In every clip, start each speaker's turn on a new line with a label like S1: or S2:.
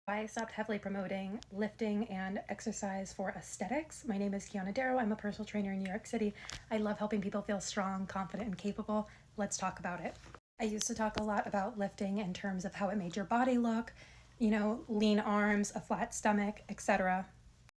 S1: I stopped heavily promoting lifting and exercise for aesthetics. My name is Kiana Darrow. I'm a personal trainer in New York City. I love helping people feel strong, confident, and capable. Let's talk about it. I used to talk a lot about lifting in terms of how it made your body look, lean arms, a flat stomach, etc.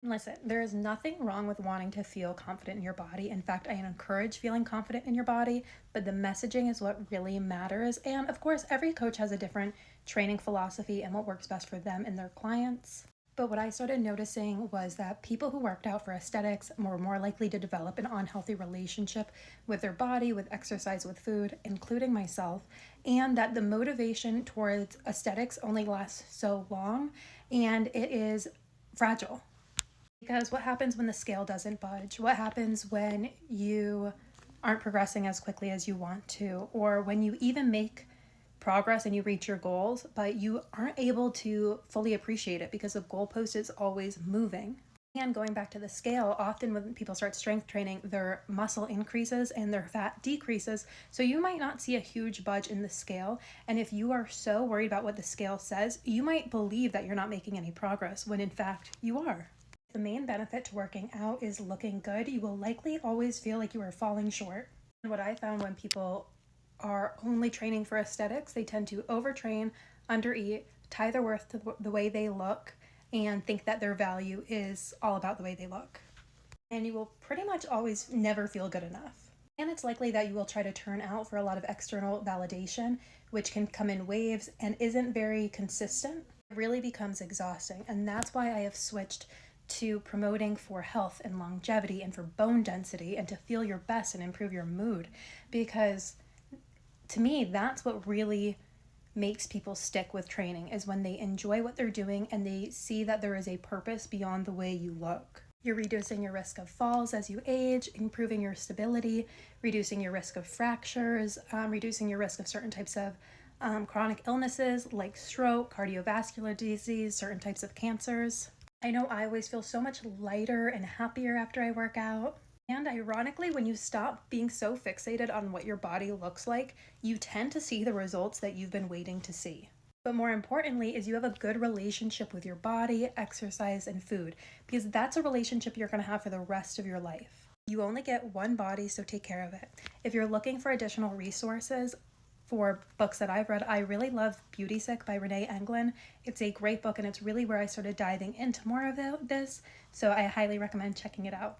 S1: Listen, there is nothing wrong with wanting to feel confident in your body. In fact, I encourage feeling confident in your body, but the messaging is what really matters. And of course, every coach has a different training philosophy and what works best for them and their clients. But what I started noticing was that people who worked out for aesthetics were more likely to develop an unhealthy relationship with their body, with exercise, with food, including myself, and that the motivation towards aesthetics only lasts so long and it is fragile. Because what happens when the scale doesn't budge? What happens when you aren't progressing as quickly as you want to? Or when you even make progress and you reach your goals, but you aren't able to fully appreciate it because the goalpost is always moving. And going back to the scale, often when people start strength training, their muscle increases and their fat decreases. So you might not see a huge budge in the scale. And if you are so worried about what the scale says, you might believe that you're not making any progress when in fact you are. The main benefit to working out is looking good. You will likely always feel like you are falling short. And what I found when people are only training for aesthetics, they tend to overtrain, undereat, tie their worth to the way they look, and think that their value is all about the way they look. And you will pretty much always never feel good enough. And it's likely that you will try to turn out for a lot of external validation, which can come in waves and isn't very consistent. It really becomes exhausting. And that's why I have switched to promoting for health and longevity and for bone density and to feel your best and improve your mood. Because to me, that's what really makes people stick with training, is when they enjoy what they're doing and they see that there is a purpose beyond the way you look. You're reducing your risk of falls as you age, improving your stability, reducing your risk of fractures, reducing your risk of certain types of chronic illnesses like stroke, cardiovascular disease, certain types of cancers. I know I always feel so much lighter and happier after I work out. And ironically, when you stop being so fixated on what your body looks like, you tend to see the results that you've been waiting to see. But more importantly is you have a good relationship with your body, exercise, and food, because that's a relationship you're going to have for the rest of your life. You only get one body, so take care of it. If you're looking for additional resources, for books that I've read, I really love Beauty Sick by Renee Englund. It's a great book and it's really where I started diving into more of this, so I highly recommend checking it out.